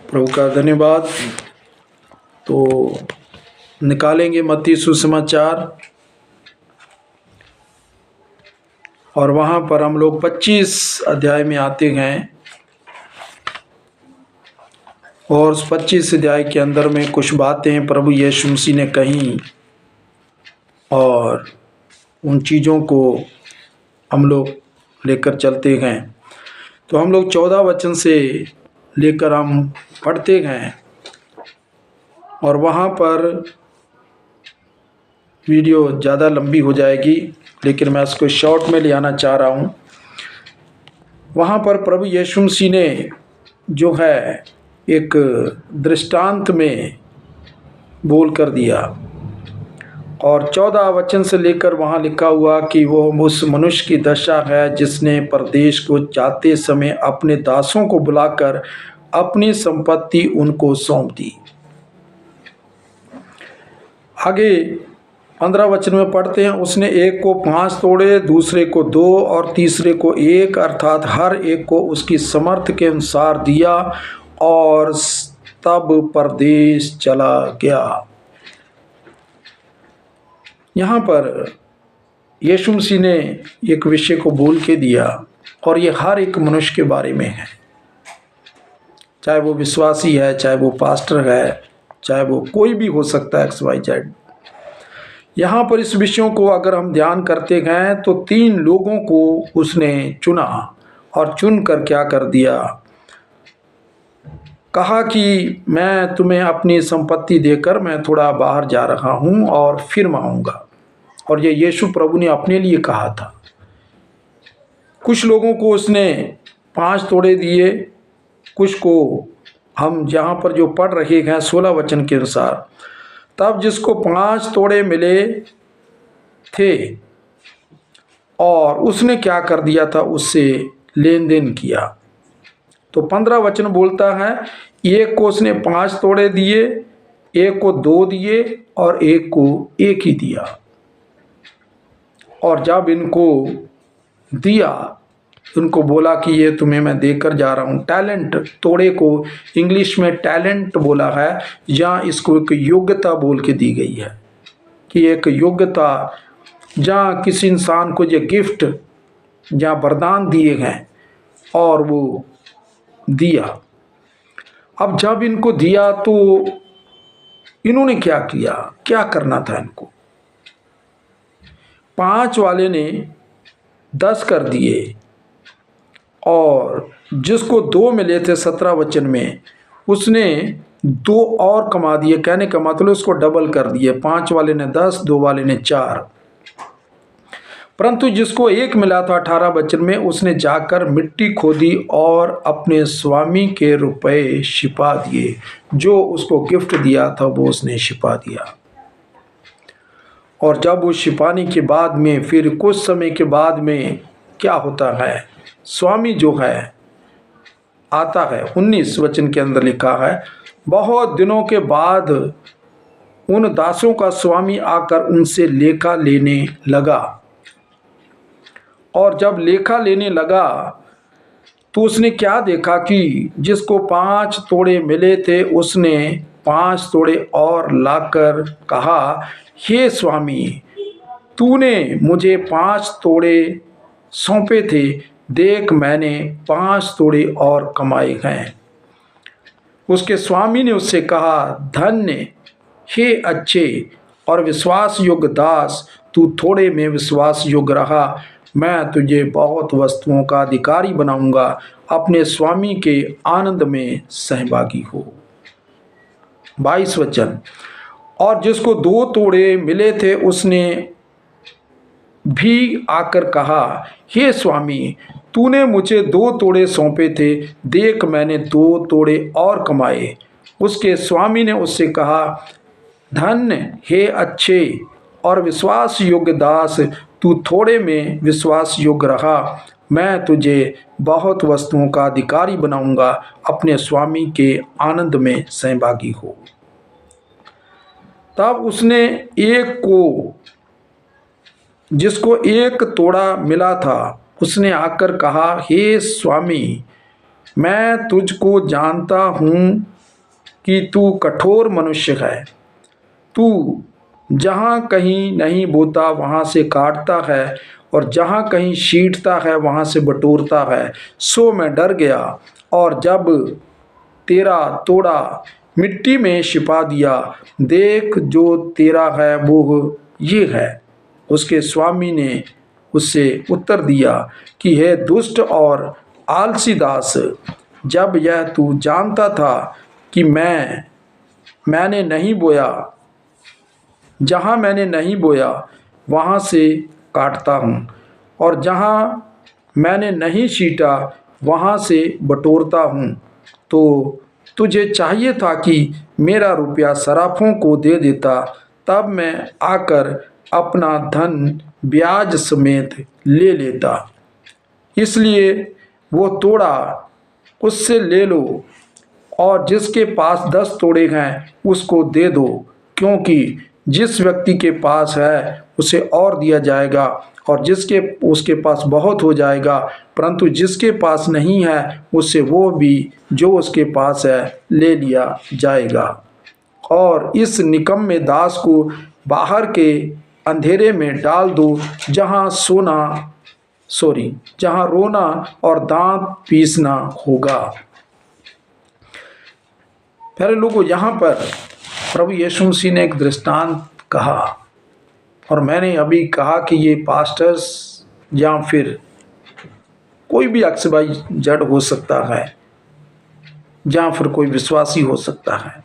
प्रभु का धन्यवाद। तो निकालेंगे मत्ती सुसमाचार और वहाँ पर हम लोग 25 अध्याय में आते हैं और उस 25 अध्याय के अंदर में कुछ बातें प्रभु यीशु मसीह ने कही और उन चीज़ों को हम लोग लेकर चलते हैं। तो हम लोग 14 वचन से लेकर हम पढ़ते हैं और वहाँ पर वीडियो ज़्यादा लंबी हो जाएगी, लेकिन मैं इसको शॉर्ट में ले आना चाह रहा हूँ। वहाँ पर प्रभु यीशु मसीह ने जो है एक दृष्टांत में बोल कर दिया और 14 वचन से लेकर वहाँ लिखा हुआ कि वो उस मनुष्य की दशा है जिसने परदेश को जाते समय अपने दासों को बुलाकर अपनी संपत्ति उनको सौंप दी। आगे 15 वचन में पढ़ते हैं, उसने एक को 5 तोड़े, दूसरे को 2 और तीसरे को 1, अर्थात हर एक को उसकी समर्थ के अनुसार दिया और तब परदेश चला गया। यहाँ पर यीशु मसीह ने एक विषय को बोल के दिया और ये हर एक मनुष्य के बारे में है, चाहे वो विश्वासी है, चाहे वो पास्टर है, चाहे वो कोई भी हो सकता है, XYZ। यहाँ पर इस विषयों को अगर हम ध्यान करते गए तो 3 लोगों को उसने चुना और चुन कर क्या कर दिया, कहा कि मैं तुम्हें अपनी संपत्ति देकर मैं थोड़ा बाहर जा रहा हूँ और फिर मैं आऊँगा। और ये यीशु प्रभु ने अपने लिए कहा था। कुछ लोगों को उसने 5 तोड़े दिए, कुछ को हम यहाँ पर जो पढ़ रहे हैं 16 वचन के अनुसार, तब जिसको 5 तोड़े मिले थे और उसने क्या कर दिया था, उससे लेन देन किया। तो 15 वचन बोलता है, एक को उसने 5 तोड़े दिए, एक को 2 दिए और एक को 1 ही दिया। और जब इनको दिया, उनको बोला कि ये तुम्हें मैं देकर जा रहा हूँ। टैलेंट, तोड़े को इंग्लिश में टैलेंट बोला है, या इसको एक योग्यता बोल के दी गई है कि एक योग्यता, जहाँ किसी इंसान को ये गिफ्ट या वरदान दिए हैं और वो दिया। अब जब इनको दिया तो इन्होंने क्या किया, क्या करना था इनको। 5 वाले ने 10 कर दिए और जिसको 2 मिले थे 17 वचन में, उसने 2 और कमा दिए। कहने का मतलब उसको डबल कर दिए। 5 वाले ने 10, 2 वाले ने 4। परंतु जिसको 1 मिला था 18 वचन में, उसने जाकर मिट्टी खोदी और अपने स्वामी के रुपए छिपा दिए। जो उसको गिफ्ट दिया था वो उसने छिपा दिया। और जब वो छिपाने के बाद में फिर कुछ समय के बाद में क्या होता है, स्वामी जो है आता है। 19 वचन के अंदर लिखा है, बहुत दिनों के बाद उन दासों का स्वामी आकर उनसे लेखा लेने लगा। और जब लेखा लेने लगा तो उसने क्या देखा कि जिसको 5 तोड़े मिले थे, उसने 5 तोड़े और लाकर कहा, हे स्वामी, तूने मुझे 5 तोड़े सौंपे थे, देख मैंने 5 तोड़े और कमाए हैं। उसके स्वामी ने उससे कहा, धन्य हे अच्छे और विश्वास योग्य दास, तू थोड़े में विश्वास योग्य रहा, मैं तुझे बहुत वस्तुओं का अधिकारी बनाऊंगा, अपने स्वामी के आनंद में सहभागी हो। 22 वचन, और जिसको 2 तोड़े मिले थे, उसने भी आकर कहा, हे स्वामी, तूने मुझे 2 तोड़े सौंपे थे, देख मैंने 2 तोड़े और कमाए। उसके स्वामी ने उससे कहा, धन्य हे अच्छे और विश्वास योग्य दास, तू थोड़े में विश्वास योग्य रहा, मैं तुझे बहुत वस्तुओं का अधिकारी बनाऊंगा, अपने स्वामी के आनंद में सहभागी हो। तब उसने एक को, जिसको 1 तोड़ा मिला था, उसने आकर कहा, हे स्वामी, मैं तुझको जानता हूँ कि तू कठोर मनुष्य है। तू जहाँ कहीं नहीं बोता वहाँ से काटता है, और जहाँ कहीं छींटता है वहाँ से बटोरता है। सो मैं डर गया, और जब तेरा तोड़ा मिट्टी में छिपा दिया, देख जो तेरा है वो ये है। उसके स्वामी ने उससे उत्तर दिया कि हे दुष्ट और आलसी दास, जब यह तू जानता था कि मैंने नहीं बोया, जहाँ मैंने नहीं बोया वहाँ से काटता हूँ, और जहाँ मैंने नहीं छीटा वहाँ से बटोरता हूँ, तो तुझे चाहिए था कि मेरा रुपया सराफों को दे देता, तब मैं आकर अपना धन ब्याज समेत ले लेता। इसलिए वो तोड़ा उससे ले लो, और जिसके पास 10 तोड़े हैं उसको दे दो, क्योंकि जिस व्यक्ति के पास है उसे और दिया जाएगा, और उसके पास बहुत हो जाएगा, परंतु जिसके पास नहीं है उससे वो भी जो उसके पास है ले लिया जाएगा। और इस निकम्मे दास को बाहर के अंधेरे में डाल दो, जहाँ रोना और दांत पीसना होगा। प्यारे लोगों, यहाँ पर प्रभु यीशु मसीह ने एक दृष्टांत कहा, और मैंने अभी कहा कि ये पास्टर्स या फिर कोई भी XY जड़ हो सकता है, या फिर कोई विश्वासी हो सकता है।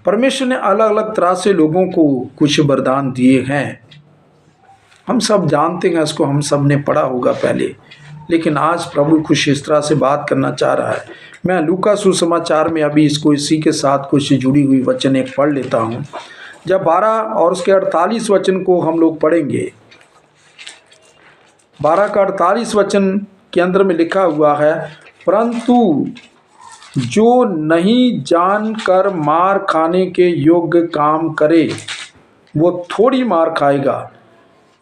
परमेश्वर ने अलग अलग तरह से लोगों को कुछ वरदान दिए हैं। हम सब जानते हैं, इसको हम सब ने पढ़ा होगा पहले, लेकिन आज प्रभु कुछ इस तरह से बात करना चाह रहा है। मैं लूका सुसमाचार में अभी इसको इसी के साथ कुछ जुड़ी हुई वचन एक पढ़ लेता हूँ। जब 12 और उसके 48 वचन को हम लोग पढ़ेंगे, 12 का 48 वचन के अंदर में लिखा हुआ है, परंतु जो नहीं जानकर मार खाने के योग्य काम करे वो थोड़ी मार खाएगा।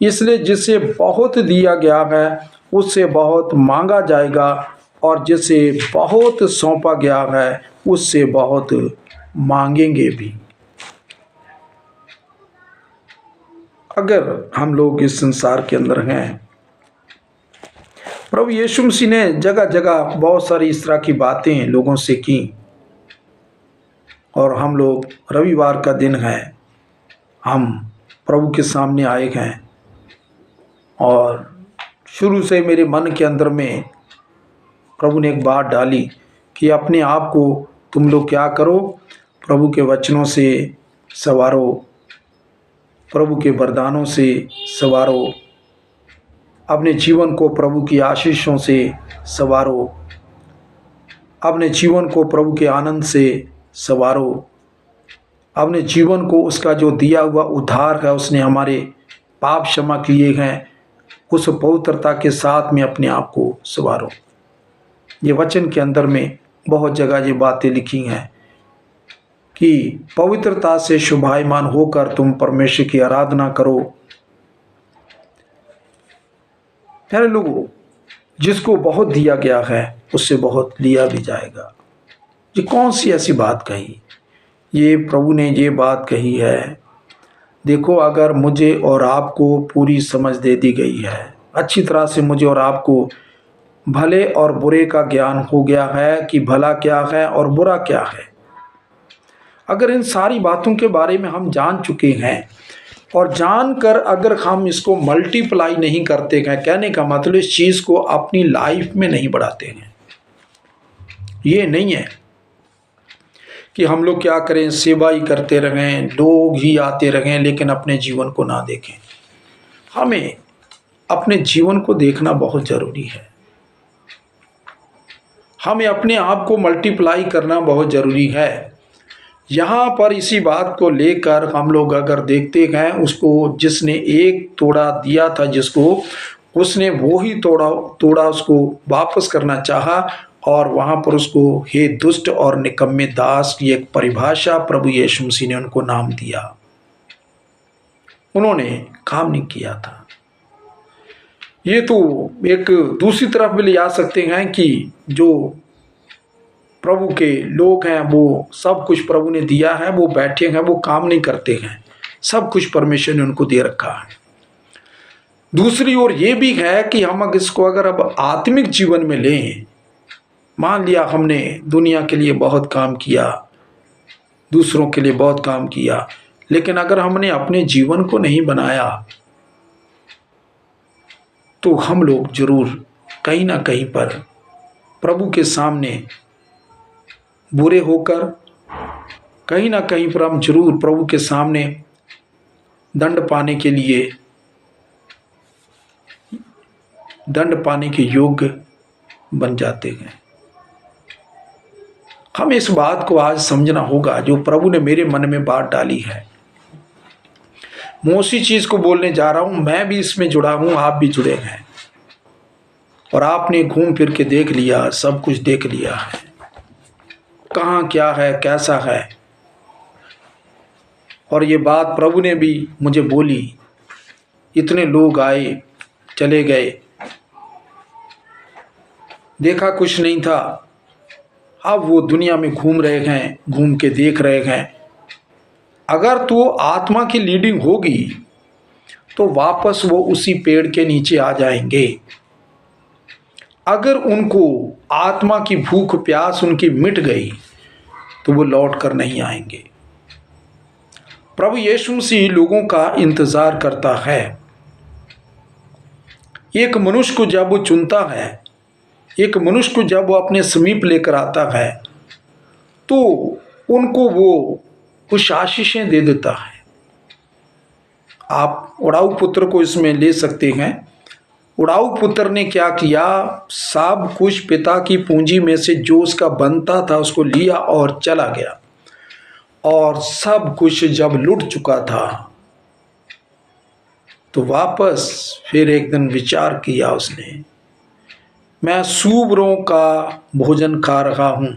इसलिए जिसे बहुत दिया गया है उससे बहुत मांगा जाएगा, और जिसे बहुत सौंपा गया है उससे बहुत मांगेंगे भी। अगर हम लोग इस संसार के अंदर हैं, प्रभु यीशु मसीह ने जगह जगह बहुत सारी इस तरह की बातें लोगों से की, और हम लोग रविवार का दिन है, हम प्रभु के सामने आए हैं, और शुरू से मेरे मन के अंदर में प्रभु ने एक बात डाली कि अपने आप को तुम लोग क्या करो, प्रभु के वचनों से सवारो, प्रभु के वरदानों से सवारो, अपने जीवन को प्रभु की आशीषों से सवारो, अपने जीवन को प्रभु के आनंद से सवारो, अपने जीवन को उसका जो दिया हुआ उद्धार है, उसने हमारे पाप क्षमा किए हैं, उस पवित्रता के साथ में अपने आप को सवारो। ये वचन के अंदर में बहुत जगह ये बातें लिखी हैं कि पवित्रता से शोभायमान होकर तुम परमेश्वर की आराधना करो। प्यारे लोगों, जिसको बहुत दिया गया है उससे बहुत लिया भी जाएगा। ये कौन सी ऐसी बात कही? ये प्रभु ने ये बात कही है। देखो, अगर मुझे और आपको पूरी समझ दे दी गई है, अच्छी तरह से मुझे और आपको भले और बुरे का ज्ञान हो गया है कि भला क्या है और बुरा क्या है। अगर इन सारी बातों के बारे में हम जान चुके हैं, और जानकर अगर हम इसको मल्टीप्लाई नहीं करते हैं, कहने का मतलब इस चीज़ को अपनी लाइफ में नहीं बढ़ाते हैं। ये नहीं है कि हम लोग क्या करें, सेवा ही करते रहें, लोग ही आते रहें, लेकिन अपने जीवन को ना देखें। हमें अपने जीवन को देखना बहुत ज़रूरी है। हमें अपने आप को मल्टीप्लाई करना बहुत ज़रूरी है। यहाँ पर इसी बात को लेकर हम लोग अगर देखते हैं, उसको जिसने एक तोड़ा दिया था, जिसको उसने वो ही तोड़ा उसको वापस करना चाहा, और वहाँ पर उसको हे दुष्ट और निकम्मे दास की एक परिभाषा प्रभु यीशु मसीह ने उनको नाम दिया। उन्होंने काम नहीं किया था। ये तो एक दूसरी तरफ भी ले जा सकते हैं कि जो प्रभु के लोग हैं, वो सब कुछ प्रभु ने दिया है, वो बैठे हैं, वो काम नहीं करते हैं, सब कुछ परमेश्वर ने उनको दे रखा है। दूसरी ओर ये भी है कि हम अगर इसको अगर अब आत्मिक जीवन में लें, मान लिया हमने दुनिया के लिए बहुत काम किया, दूसरों के लिए बहुत काम किया, लेकिन अगर हमने अपने जीवन को नहीं बनाया तो हम लोग जरूर कहीं ना कहीं पर प्रभु के सामने बुरे होकर, कहीं ना कहीं पर हम जरूर प्रभु के सामने दंड पाने के योग्य बन जाते हैं। हमें इस बात को आज समझना होगा जो प्रभु ने मेरे मन में बात डाली है। मैं उसी चीज को बोलने जा रहा हूं, मैं भी इसमें जुड़ा हूं, आप भी जुड़े हैं, और आपने घूम फिर के देख लिया, सब कुछ देख लिया है, कहाँ क्या है, कैसा है। और ये बात प्रभु ने भी मुझे बोली, इतने लोग आए चले गए, देखा कुछ नहीं था, अब वो दुनिया में घूम रहे हैं, घूम के देख रहे हैं। अगर तो आत्मा की लीडिंग होगी तो वापस वो उसी पेड़ के नीचे आ जाएंगे। अगर उनको आत्मा की भूख प्यास उनकी मिट गई तो वो लौट कर नहीं आएंगे। प्रभु यीशु मसीह लोगों का इंतजार करता है। एक मनुष्य को जब वो चुनता है, एक मनुष्य को जब वो अपने समीप लेकर आता है, तो उनको वो कुछ आशीषें दे देता है। आप उड़ाऊ पुत्र को इसमें ले सकते हैं। उड़ाऊ पुत्र ने क्या किया, सब कुछ पिता की पूंजी में से जो उसका बनता था उसको लिया और चला गया, और सब कुछ जब लुट चुका था तो वापस फिर एक दिन विचार किया उसने, मैं सूअरों का भोजन खा रहा हूं,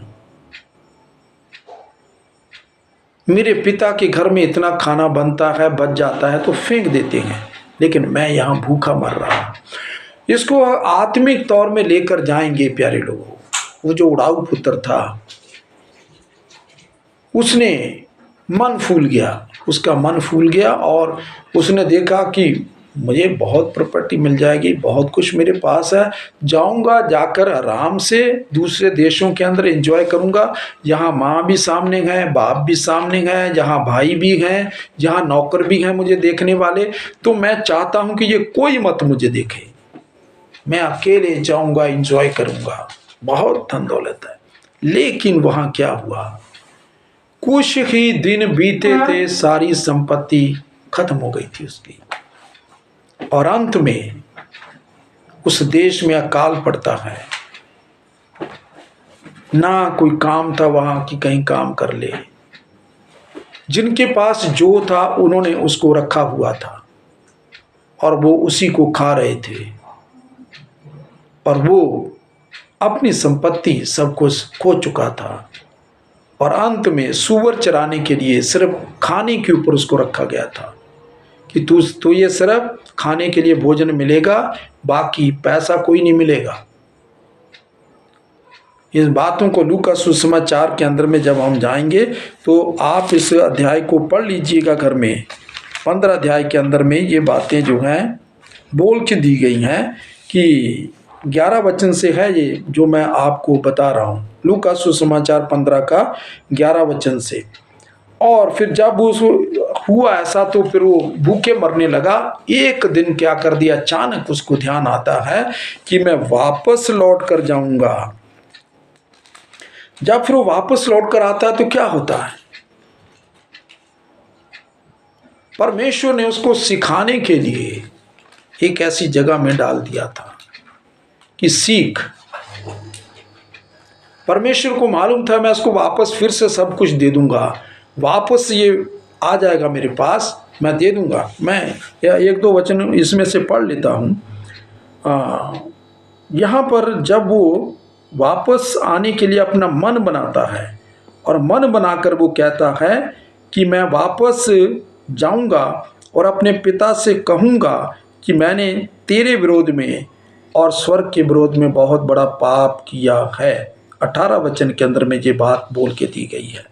मेरे पिता के घर में इतना खाना बनता है, बच जाता है तो फेंक देते हैं, लेकिन मैं यहाँ भूखा मर रहा हूं। इसको आत्मिक तौर में लेकर जाएंगे प्यारे लोगों। वो जो उड़ाऊ पुत्र था, उसने मन फूल गया, उसका मन फूल गया, और उसने देखा कि मुझे बहुत प्रॉपर्टी मिल जाएगी, बहुत कुछ मेरे पास है, जाऊंगा, जाकर आराम से दूसरे देशों के अंदर एंजॉय करूंगा, जहां माँ भी सामने है, बाप भी सामने है, जहां भाई भी हैं, जहां नौकर भी हैं मुझे देखने वाले। तो मैं चाहता हूं कि ये कोई मत मुझे देखे, मैं अकेले जाऊंगा, एंजॉय करूंगा, बहुत धन दौलत है। लेकिन वहां क्या हुआ, कुछ ही दिन बीते थे, सारी संपत्ति खत्म हो गई थी उसकी, और अंत में उस देश में अकाल पड़ता है। ना कोई काम था वहां कि कहीं काम कर ले, जिनके पास जो था उन्होंने उसको रखा हुआ था और वो उसी को खा रहे थे, और वो अपनी संपत्ति सब कुछ खो चुका था, और अंत में सूअर चराने के लिए सिर्फ खाने के ऊपर उसको रखा गया था कि तू ये सिर्फ खाने के लिए भोजन मिलेगा, बाकी पैसा कोई नहीं मिलेगा। इस बातों को लूका सुसमाचार के अंदर में जब हम जाएंगे तो आप इस अध्याय को पढ़ लीजिएगा घर में। 15 अध्याय के अंदर में ये बातें जो हैं बोल के दी गई हैं कि 11 वचन से है ये जो मैं आपको बता रहा हूँ। लूका सुसमाचार 15 का 11 वचन से। और फिर जब उस हुआ ऐसा तो फिर वो भूखे मरने लगा। एक दिन क्या कर दिया, अचानक उसको ध्यान आता है कि मैं वापस लौट कर जाऊंगा। जब फिर वो वापस लौट कर आता है तो क्या होता है, परमेश्वर ने उसको सिखाने के लिए एक ऐसी जगह में डाल दिया था कि सीख। परमेश्वर को मालूम था मैं उसको वापस फिर से सब कुछ दे दूंगा, वापस ये आ जाएगा मेरे पास, मैं दे दूंगा। मैं एक दो वचन इसमें से पढ़ लेता हूँ। यहाँ पर जब वो वापस आने के लिए अपना मन बनाता है और मन बनाकर वो कहता है कि मैं वापस जाऊंगा और अपने पिता से कहूँगा कि मैंने तेरे विरोध में और स्वर्ग के विरोध में बहुत बड़ा पाप किया है 18 वचन के अंदर में ये बात बोल के दी गई है।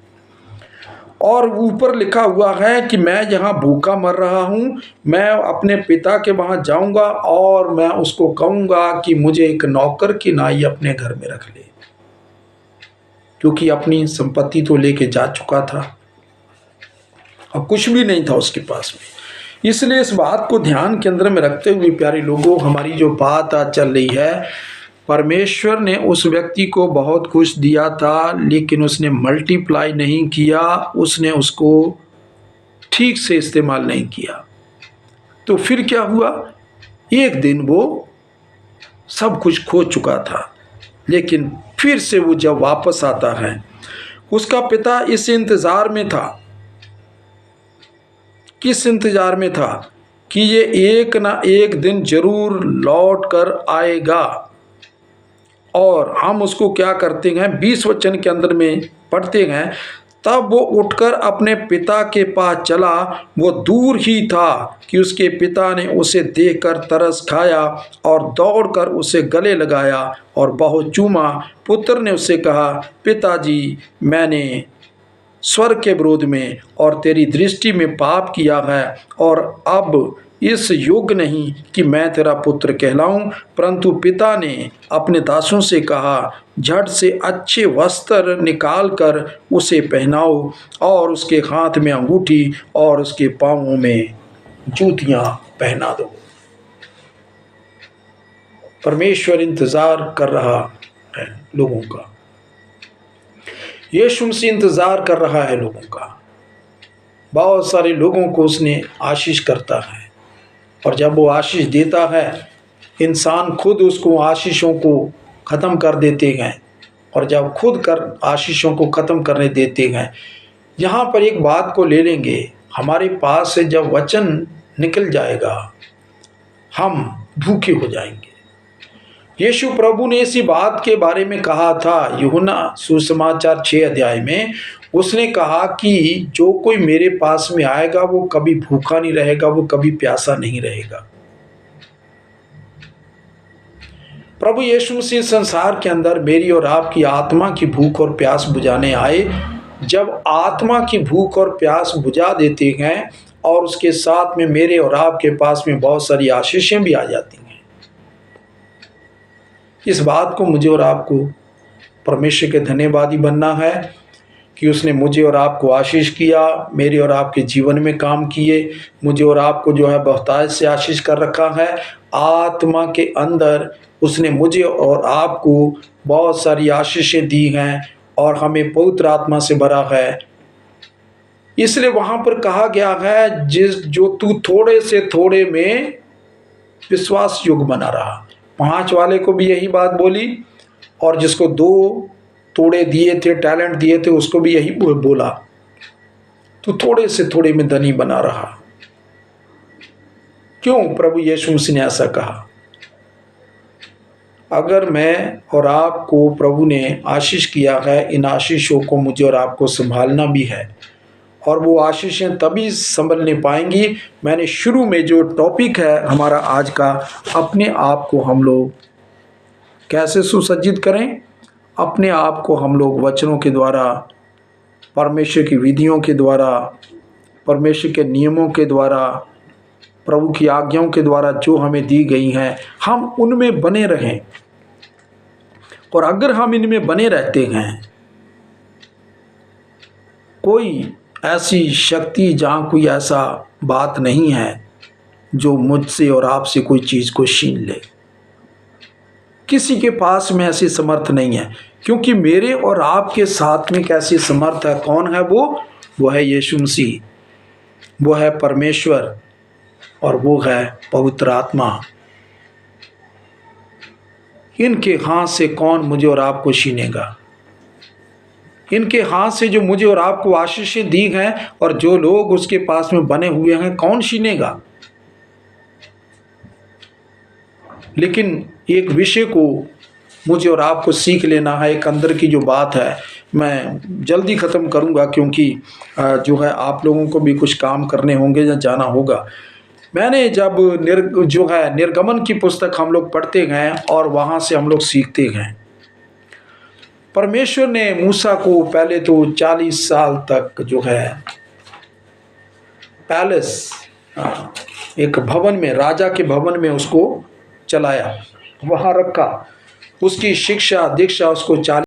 और ऊपर लिखा हुआ है कि मैं यहाँ भूखा मर रहा हूँ, मैं अपने पिता के वहाँ जाऊँगा और मैं उसको कहूँगा कि मुझे एक नौकर की नाई अपने घर में रख ले, क्योंकि अपनी संपत्ति तो लेके जा चुका था, अब कुछ भी नहीं था उसके पास में। इसलिए इस बात को ध्यान के अंदर में रखते हुए प्यारे लोगों, हमारी जो बात आज चल रही है, परमेश्वर ने उस व्यक्ति को बहुत कुछ दिया था, लेकिन उसने मल्टीप्लाई नहीं किया, उसने उसको ठीक से इस्तेमाल नहीं किया। तो फिर क्या हुआ, एक दिन वो सब कुछ खो चुका था, लेकिन फिर से वो जब वापस आता है, उसका पिता इस इंतज़ार में था, किस इंतज़ार में था कि ये एक ना एक दिन जरूर लौट कर आएगा। और हम उसको क्या करते हैं, 20 वचन के अंदर में पढ़ते हैं, तब वो उठकर अपने पिता के पास चला। वो दूर ही था कि उसके पिता ने उसे देखकर तरस खाया और दौड़कर उसे गले लगाया और बहुत चूमा। पुत्र ने उससे कहा, पिताजी, मैंने स्वर्ग के विरोध में और तेरी दृष्टि में पाप किया है, और अब इस योग्य नहीं कि मैं तेरा पुत्र कहलाऊं। परंतु पिता ने अपने दासों से कहा, झट से अच्छे वस्त्र निकाल कर उसे पहनाओ और उसके हाथ में अंगूठी और उसके पांवों में जूतियां पहना दो। परमेश्वर इंतजार कर रहा है लोगों का, यीशु मसीह इंतजार कर रहा है लोगों का। बहुत सारे लोगों को उसने आशीष करता है, और जब वो आशीष देता है, इंसान खुद उसको आशीषों को ख़त्म कर देते हैं, और जब खुद कर आशीषों को ख़त्म करने देते हैं, यहाँ पर एक बात को ले लेंगे, हमारे पास से जब वचन निकल जाएगा, हम भूखे हो जाएंगे। यीशु प्रभु ने इसी बात के बारे में कहा था, यूहन्ना सुसमाचार 6 अध्याय में उसने कहा कि जो कोई मेरे पास में आएगा वो कभी भूखा नहीं रहेगा, वो कभी प्यासा नहीं रहेगा। प्रभु यीशु मसीह संसार के अंदर मेरी और आपकी आत्मा की भूख और प्यास बुझाने आए। जब आत्मा की भूख और प्यास बुझा देते हैं, और उसके साथ में मेरे और आपके पास में बहुत सारी आशीषें भी आ जाती हैं। इस बात को मुझे और आपको परमेश्वर के धन्यवादी बनना है कि उसने मुझे और आपको आशीष किया, मेरे और आपके जीवन में काम किए, मुझे और आपको जो है बहुतायत से आशीष कर रखा है। आत्मा के अंदर उसने मुझे और आपको बहुत सारी आशीषें दी हैं, और हमें पवित्र आत्मा से भरा है। इसलिए वहाँ पर कहा गया है, जो तू थोड़े से थोड़े में विश्वास योग्य बना रहा। 5 वाले को भी यही बात बोली, और जिसको 2 तोड़े दिए थे, टैलेंट दिए थे, उसको भी यही बोला, तू थोड़े से थोड़े में धनी बना रहा। क्यों प्रभु यीशु मसीह ने ऐसा कहा? अगर मैं और आपको प्रभु ने आशीष किया है, इन आशीषों को मुझे और आपको संभालना भी है, और वो आशीषें तभी संभलने पाएंगी। मैंने शुरू में जो टॉपिक है हमारा आज का, अपने आप को हम लोग कैसे सुसज्जित करें, अपने आप को हम लोग वचनों के द्वारा, परमेश्वर की विधियों के द्वारा, परमेश्वर के नियमों के द्वारा, प्रभु की आज्ञाओं के द्वारा जो हमें दी गई हैं, हम उनमें बने रहें। और अगर हम इनमें बने रहते हैं, कोई ऐसी शक्ति, जहाँ कोई ऐसा बात नहीं है जो मुझसे और आपसे कोई चीज़ को छीन ले, किसी के पास में ऐसी समर्थ नहीं है, क्योंकि मेरे और आपके साथ में कैसी समर्थ है? कौन है वो है यीशु मसीह, वो है परमेश्वर, और वो है पवित्र आत्मा। इनके हाथ से कौन मुझे और आपको छीनेगा? इनके हाथ से जो मुझे और आपको आशीषें दी हैं, और जो लोग उसके पास में बने हुए हैं, कौन छीनेगा? लेकिन एक विषय को मुझे और आपको सीख लेना है, एक अंदर की जो बात है, मैं जल्दी ख़त्म करूंगा, क्योंकि जो है आप लोगों को भी कुछ काम करने होंगे या जाना होगा। मैंने जब निर्गमन की पुस्तक हम लोग पढ़ते हैं, और वहाँ से हम लोग सीखते हैं, परमेश्वर ने मूसा को पहले तो 40 साल तक जो है पैलेस, एक भवन में, राजा के भवन में उसको चलाया, वहाँ रखा। उसकी शिक्षा दीक्षा उसको 40